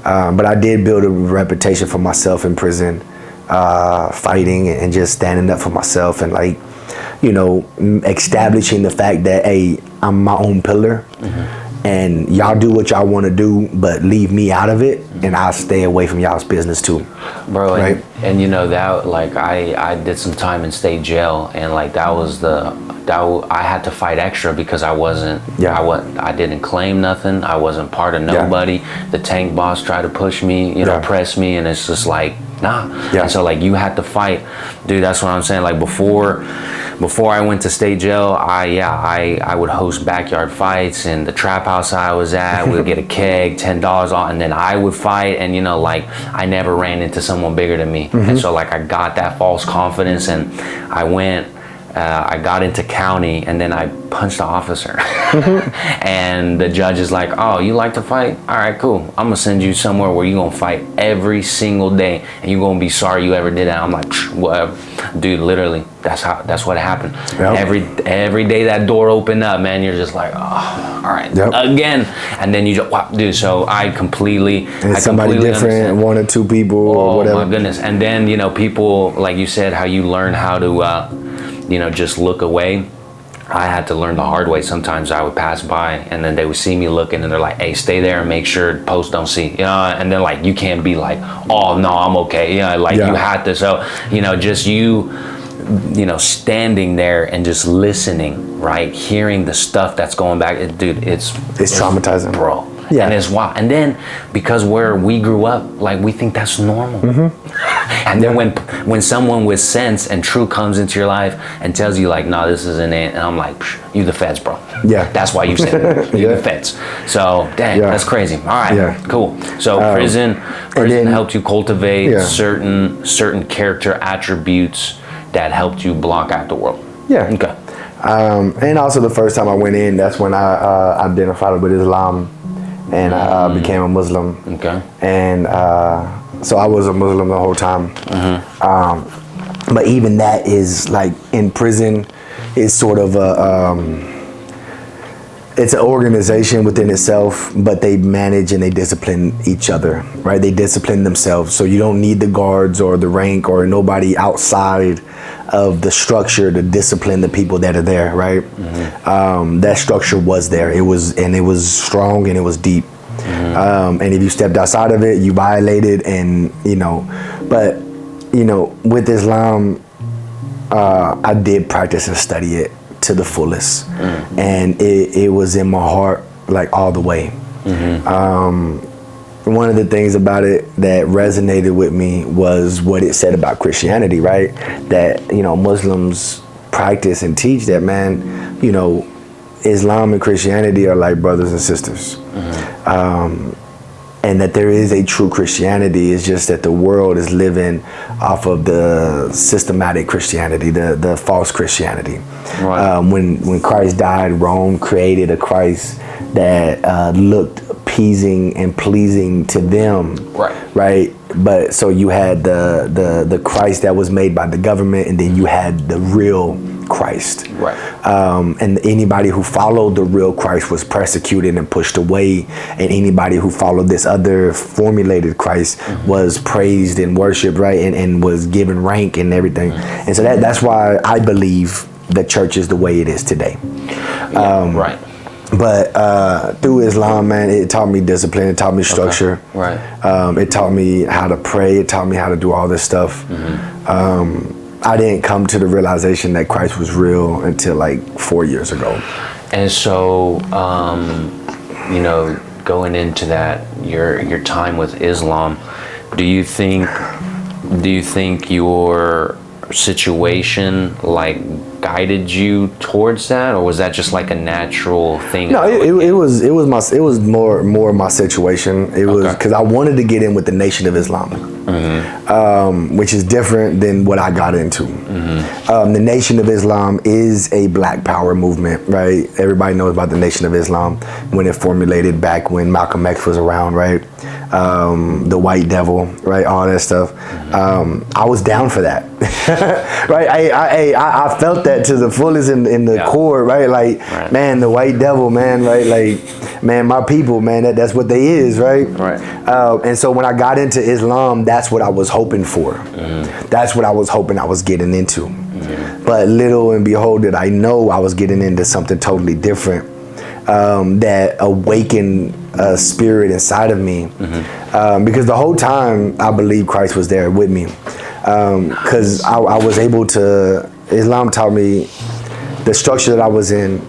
But I did build a reputation for myself in prison, fighting and just standing up for myself, and, like, you know, establishing the fact that, hey, I'm my own pillar, and y'all do what y'all want to do, but leave me out of it, and I'll stay away from y'all's business too. Bro, right? And you know, that, like, I did some time in state jail, and, like, I had to fight extra because I didn't claim nothing. I wasn't part of nobody. The tank boss tried to push me, you know, press me, and it's just like, nah. And so, like, you had to fight, dude. That's what I'm saying. Like, before before I went to state jail, I would host backyard fights in the trap house I was at. We'd get a keg, $10 on, and then I would fight. And like I never ran into someone bigger than me, and so like I got that false confidence, and I went. I got into county, and then I punched the officer. And the judge is like, "Oh, you like to fight? All right, cool. I'm gonna send you somewhere where you're gonna fight every single day, and you're gonna be sorry you ever did that." I'm like, whatever. Dude, literally, that's what happened. Yep. Every day that door opened up, man, you're just like, oh, all right, again. And then you just, wow, dude, so I completely somebody different, understand. One or two people or whatever. Oh my goodness. And then, people, like you said, how you learn how to, just look away. I had to learn the hard way. Sometimes I would pass by and then they would see me looking and they're like, "Hey, stay there and make sure post don't see." And then like you can't be like, "Oh no, I'm okay." You had to. So, just you standing there and just listening, right? Hearing the stuff that's going back, dude, it's traumatizing, bro. Yeah. And it's wild. And then because where we grew up, like we think that's normal. And then when someone with sense and truth comes into your life and tells you like, "No, this isn't it," and I'm like, "You the feds, bro." Yeah. That's why you said it. You the feds. So dang, that's crazy. All right, cool. So prison helped you cultivate certain character attributes that helped you block out the world. Yeah. Okay. And also the first time I went in, that's when I identified with Islam. And I became a Muslim. Okay. And so I was a Muslim the whole time. But even that is like in prison is sort of it's an organization within itself, but they manage and they discipline each other, right? They discipline themselves. So you don't need the guards or the rank or nobody outside of the structure to discipline the people that are there, right? That structure was there. It was strong and it was deep. And if you stepped outside of it, you violated. And but with Islam, I did practice and study it to the fullest, and it was in my heart like all the way. One of the things about it that resonated with me was what it said about Christianity, right? That, Muslims practice and teach that, man, Islam and Christianity are like brothers and sisters. And that there is a true Christianity. It's just that the world is living off of the systematic Christianity, the false Christianity. Right. When Christ died, Rome created a Christ that looked appeasing and pleasing to them. Right. But so you had the Christ that was made by the government, and then you had the real Christ. Right. And anybody who followed the real Christ was persecuted and pushed away, and anybody who followed this other formulated Christ was praised and worshipped, right, and was given rank and everything. And so that's why I believe the church is the way it is today. Right. But through Islam, man, it taught me discipline. It taught me structure. Okay. Right. It taught me how to pray. It taught me how to do all this stuff. I didn't come to the realization that Christ was real until like 4 years ago. And so, going into that, your time with Islam, do you think your situation like guided you towards that, or was that just like a natural thing? No, it was more my situation. It was because I wanted to get in with the Nation of Islam, which is different than what I got into. The Nation of Islam is a Black Power movement, right? Everybody knows about the Nation of Islam when it formulated back when Malcolm X was around, right? The White Devil, right? All that stuff. I was down for that, right? I felt that to the fullest in the core, right? Like, man, the White Devil, man, right? Like, man, my people, man, that's what they is, right? Right. And so when I got into Islam, that's what I was hoping for. That's what I was hoping I was getting into. But little and behold did I know I was getting into something totally different. That awakened a spirit inside of me, because the whole time I believe Christ was there with me, because I was able to. Islam taught me the structure that I was in.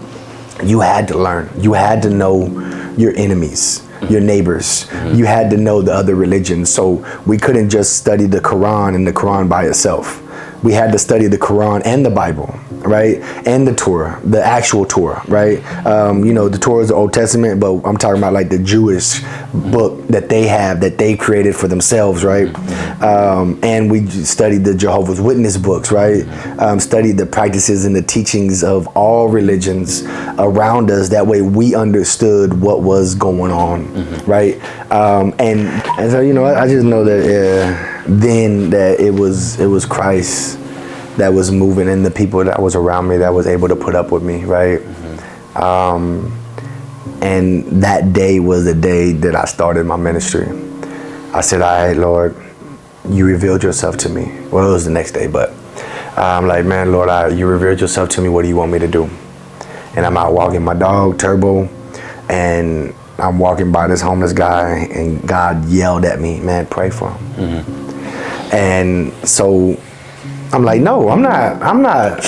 You had to learn. You had to know your enemies, your neighbors. You had to know the other religions. So we couldn't just study the Quran and the Quran by itself. we had to study the Quran and the Bible, right? And the Torah, the actual Torah, right? The Torah is the Old Testament, but I'm talking about like the Jewish book that they have, that they created for themselves, right? And we studied the Jehovah's Witness books, right? Studied the practices and the teachings of all religions around us. That way we understood what was going on, right? And so, I just know that then that it was Christ that was moving, and the people that was around me that was able to put up with me, right? And that day was the day that I started my ministry. I said, all right, Lord, you revealed yourself to me. Well, it was the next day, but I'm like, man, Lord, you revealed yourself to me. What do you want me to do? And I'm out walking my dog, Turbo, and I'm walking by this homeless guy, and God yelled at me, man, pray for him. And so I'm like, no, I'm not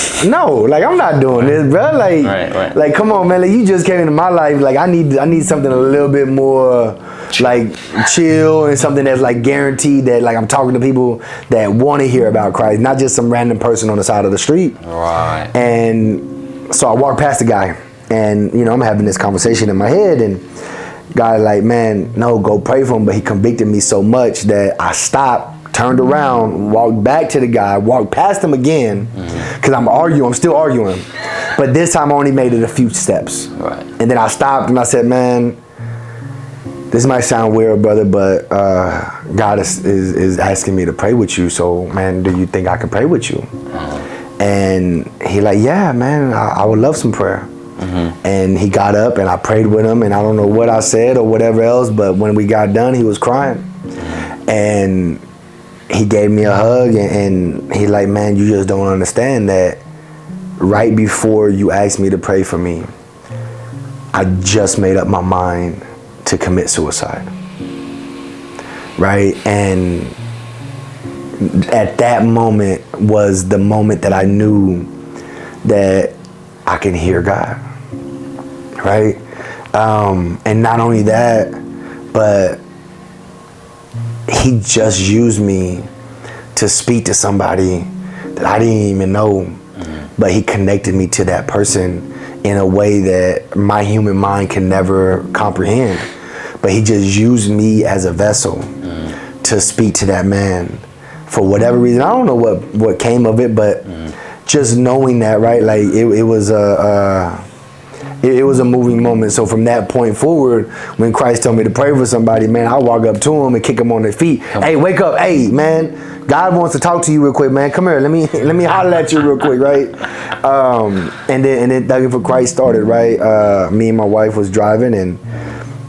doing this, bro. Like, like, come on, man. Like, you just came into my life. Like, I need something a little bit more, like, chill, and something that's like guaranteed that, like, I'm talking to people that want to hear about Christ, not just some random person on the side of the street. Right. And so I walked past the guy, and I'm having this conversation in my head, and God like, man, no, go pray for him. But he convicted me so much that I stopped, turned around, walked back to the guy, walked past him again, because I'm still arguing. But this time I only made it a few steps. Right. And then I stopped and I said, man, this might sound weird, brother, but God is asking me to pray with you. So, man, do you think I can pray with you? And he like, yeah, man, I would love some prayer. And he got up and I prayed with him, and I don't know what I said or whatever else, but when we got done, he was crying. And he gave me a hug, and he like, man, you just don't understand that right before you asked me to pray for me, I just made up my mind to commit suicide. Right? And at that moment was the moment that I knew that I can hear God. Right? And not only that, but he just used me to speak to somebody that I didn't even know, but he connected me to that person in a way that my human mind can never comprehend. But he just used me as a vessel to speak to that man for whatever reason. I don't know what came of it, but just knowing that, right? Like it was a moving moment. So from that point forward, when Christ told me to pray for somebody, man, I walk up to him and kick him on their feet. Hey, wake up. Hey, man, God wants to talk to you real quick, man. Come here. Let me holler at you real quick, right? And then Thuggin for Christ started, right? Me and my wife was driving, and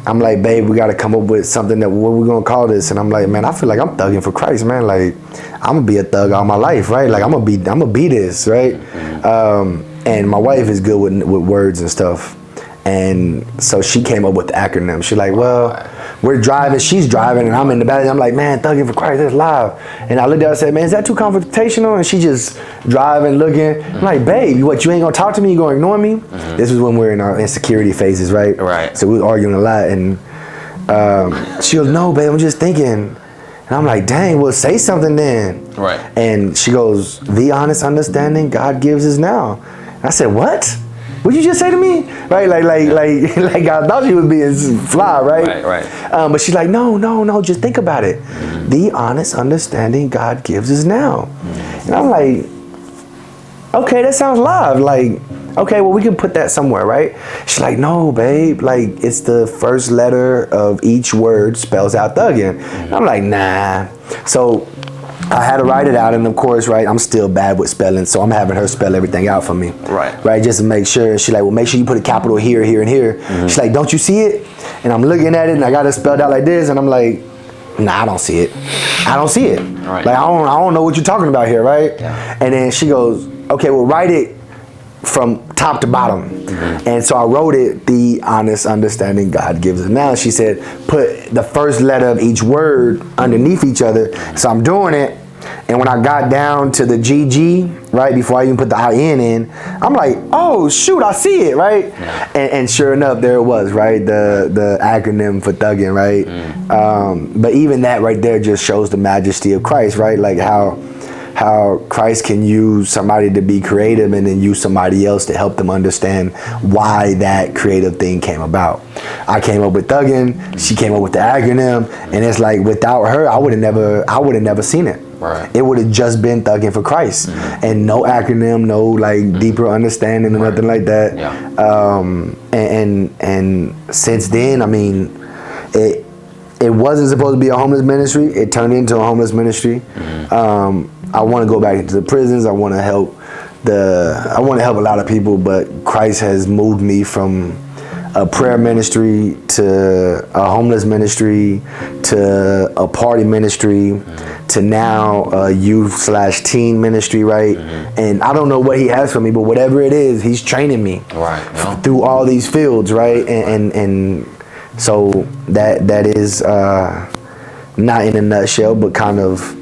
I'm like, babe, we got to come up with something that, what we going to call this? And I'm like, man, I feel like I'm thugging for Christ, man. Like, I'm going to be a thug all my life, right? Like, I'm going to be this, right? And my wife is good with words and stuff. And so she came up with the acronym. She's like, well, we're driving, she's driving, and I'm in the back. I'm like, man, Thuggin for Christ, that's live. And I looked at her and said, man, is that too confrontational? And she just driving, looking. I'm like, babe, what, you ain't gonna talk to me? You gonna ignore me? This was when we were in our insecurity phases, right? Right. So we were arguing a lot. And she goes, no, babe, I'm just thinking. And I'm like, dang, well, say something then. Right. And she goes, the honest understanding God gives is now. And I said, what? What'd you just say to me? Right, like I thought she was being fly, right? Right. But she's like, no, just think about it. The honest understanding God gives is now. And I'm like, okay, that sounds live. Like, okay, well, we can put that somewhere, right? She's like, no, babe, like, it's the first letter of each word spells out Thuggin. And I'm like, nah. So I had to write it out, and of course, right, I'm still bad with spelling, so I'm having her spell everything out for me. Right, just to make sure. She's like, well, make sure you put a capital here, here, and here. She's like, don't you see it? And I'm looking at it, and I got it spelled out like this, and I'm like, nah, I don't see it. I don't see it. Right. Like, I don't know what you're talking about here, right? Yeah. And then she goes, okay, well, write it from top to bottom. And so I wrote it, the honest understanding God gives us now. She said, put the first letter of each word underneath each other. So I'm doing it. And when I got down to the GG, right, before I even put the IN in, I'm like, oh, shoot, I see it, right? Yeah. And sure enough, there it was, right? The acronym for Thuggin, right? But even that right there just shows the majesty of Christ, right? Like how how Christ can use somebody to be creative and then use somebody else to help them understand why that creative thing came about. I came up with Thuggin, she came up with the acronym, and it's like without her, I would have never seen it. Right. It would have just been Thuggin for Christ, and no acronym, no like deeper understanding or nothing like that. Yeah. And since then, I mean, it wasn't supposed to be a homeless ministry. It turned into a homeless ministry. I want to go back into the prisons. I want to help a lot of people, but Christ has moved me from a prayer ministry to a homeless ministry to a party ministry to now a youth/teen ministry, right? And I don't know what he has for me, but whatever it is, he's training me through all these fields, right? And so that is not in a nutshell, but kind of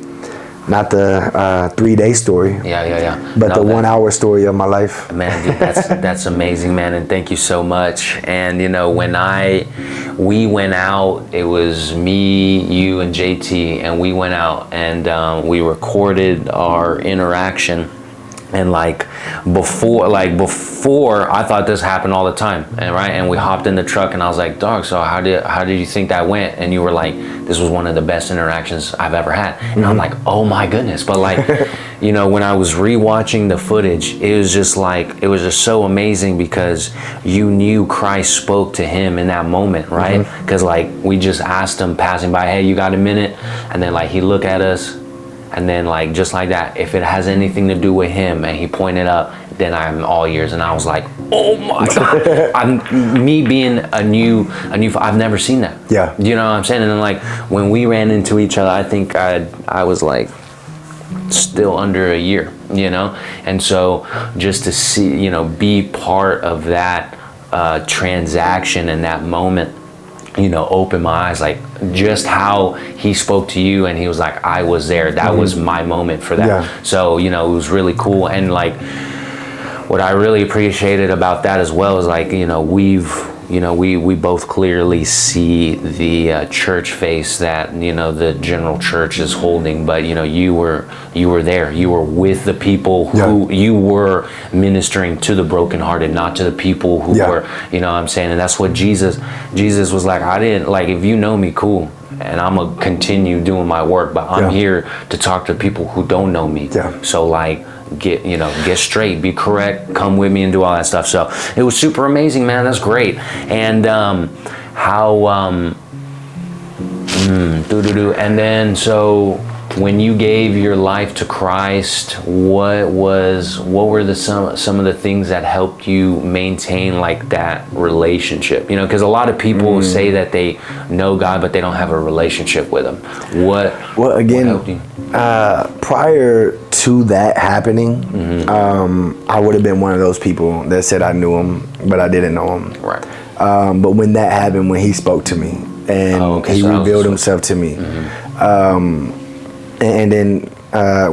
not the 3-day story. Yeah. But the 1 hour story of my life. Man, dude, that's amazing, man, and thank you so much. And you know, when we went out, it was me, you, and JT, and we went out and we recorded our interaction. And before I thought this happened all the time, and we hopped in the truck and I was like, dog, so how did you think that went? And you were like, this was one of the best interactions I've ever had. And I'm like, oh my goodness. But you know, when I was rewatching the footage, it was just so amazing because you knew Christ spoke to him in that moment, right? Because we just asked him passing by, hey, you got a minute? And then he looked at us. And then just like that, if it has anything to do with him and he pointed up, then I'm all ears. And I was like, oh my God. Me being a new, I've never seen that. Yeah. You know what I'm saying? And then when we ran into each other, I think I was still under a year, you know? And so just to see, you know, be part of that transaction in that moment, you know, opened my eyes, just how he spoke to you and he was like, I was there. That was my moment for that. Yeah. So, you know, it was really cool. And what I really appreciated about that as well is you know, we both clearly see the church face that, you know, the general church is holding, but you know, you were there, you were with the people who you were ministering to the brokenhearted, not to the people who were, you know what I'm saying? And that's what Jesus was like, I didn't, if you know me, cool, and I'm gonna continue doing my work, but I'm here to talk to people who don't know me. So get straight, be correct, come with me and do all that stuff. So it was super amazing, man. That's great. And and then so when you gave your life to Christ, what were some of the things that helped you maintain that relationship? You know, because a lot of people say that they know God, but they don't have a relationship with him. What helped you? Prior to that happening, I would have been one of those people that said I knew him, but I didn't know him. Right. But when that happened, when he spoke to me and he revealed himself to me, and then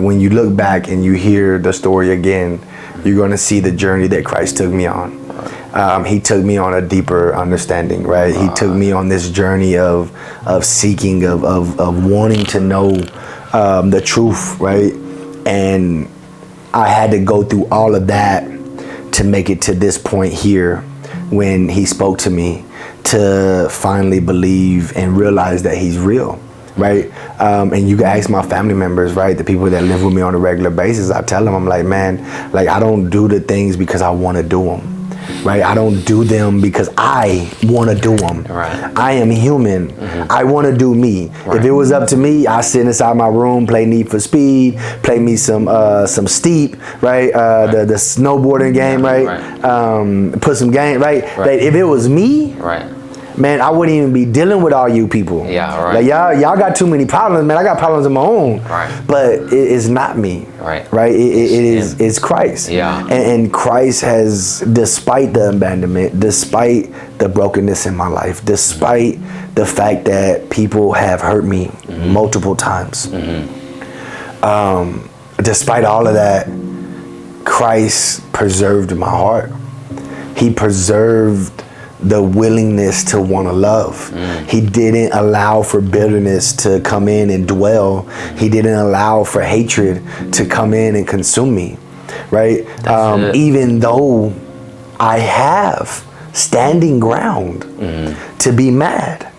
when you look back and you hear the story again, you're going to see the journey that Christ took me on. He took me on a deeper understanding, right? He took me on this journey of seeking, of wanting to know the truth, right? And I had to go through all of that to make it to this point here when he spoke to me, to finally believe and realize that he's real, right? And you can ask my family members, right? The people that live with me on a regular basis, I tell them, I'm like, man, I don't do the things because I want to do them. Right, I don't do them because I want to do them. Right. I am human. I want to do me. Right. If it was up to me, I sit inside my room, play Need for Speed, play me some Steep, right? The snowboarding game, right? Put some game, right? If it was me, man, I wouldn't even be dealing with all you people. Yeah, right. Y'all got too many problems, man. I got problems of my own. Right. But it's not me. Right. Right. It's Christ. Yeah. And Christ has, despite the abandonment, despite the brokenness in my life, despite the fact that people have hurt me multiple times, despite all of that, Christ preserved my heart. He preserved the willingness to want to love. He didn't allow for bitterness to come in and dwell. He didn't allow for hatred to come in and consume me, right? Even though I have standing ground to be mad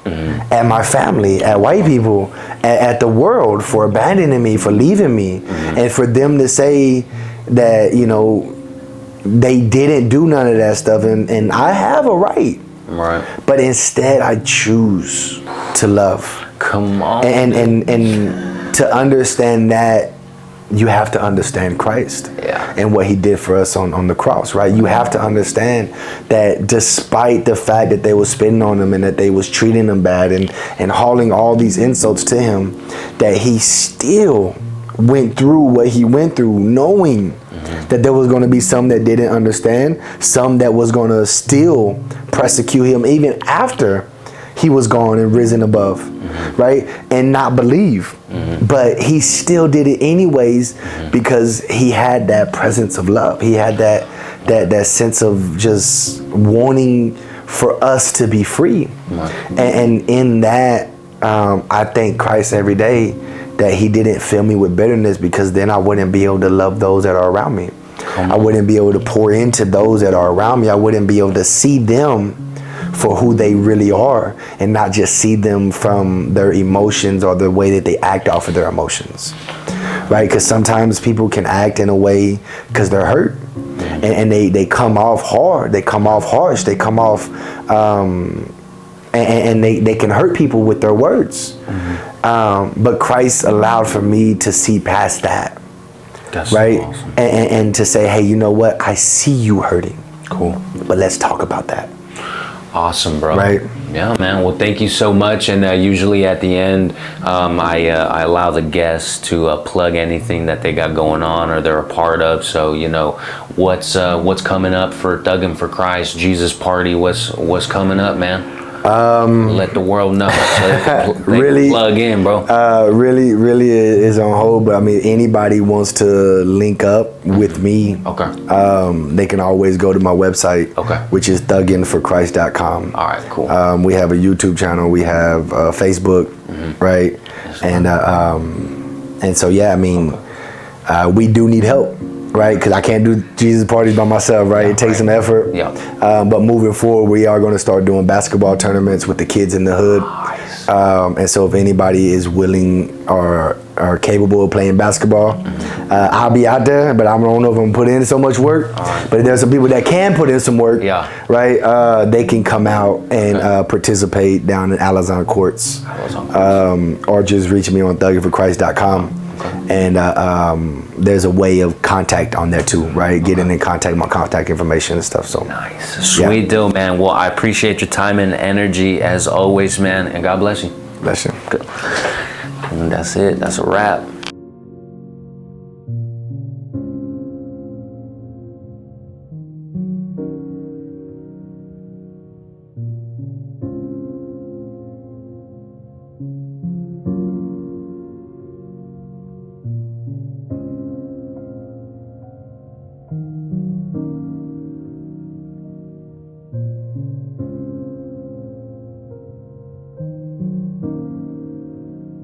at my family, at white people, at the world for abandoning me, for leaving me, and for them to say that, you know, they didn't do none of that stuff, and I have a right. Right. But instead I choose to love. Come on. And to understand that, you have to understand Christ and what he did for us on the cross, right? You have to understand that despite the fact that they were spitting on him and that they was treating him bad and hauling all these insults to him, that he still went through what he went through, knowing that there was going to be some that didn't understand, some that was going to still persecute him even after he was gone and risen above, right? And not believe. But he still did it anyways because he had that presence of love. He had that sense of just wanting for us to be free. And in that, I thank Christ every day that he didn't fill me with bitterness, because then I wouldn't be able to love those that are around me. I wouldn't be able to pour into those that are around me. I wouldn't be able to see them for who they really are and not just see them from their emotions or the way that they act off of their emotions, right? Because sometimes people can act in a way because they're hurt, and they come off hard, they come off harsh, they come off and they can hurt people with their words. But Christ allowed for me to see past that. That's right. So awesome. And to say, hey, you know what? I see you hurting. Cool. But let's talk about that. Awesome, bro. Right. Yeah, man. Well, thank you so much. And usually at the end, I allow the guests to plug anything that they got going on or they're a part of. So, you know, what's coming up for Thuggin for Christ Jesus party? What's coming up, man? Let the world know. So they really plug in, bro. Really is on hold. But I mean, anybody wants to link up with me. Okay. They can always go to my website. Okay. Which is thugginforchrist.com. All right. Cool. We have a YouTube channel. We have Facebook. Right. And so yeah, I mean, we do need help. Right, because I can't do Jesus parties by myself, right? It takes some effort. Yeah. But moving forward, we are going to start doing basketball tournaments with the kids in the hood. Nice. And so if anybody is willing or capable of playing basketball, I'll be out there, but I don't know if I'm put in so much work. Right. But if there's some people that can put in some work, right? They can come out and participate down in Alazan Courts, or just reach me on thugginforchrist.com. And there's a way of contact on there too, right? Getting in contact, my contact information and stuff. So nice, sweet deal, man. Well, I appreciate your time and energy as always, man. And God bless you. Bless you. Good. And that's it. That's a wrap.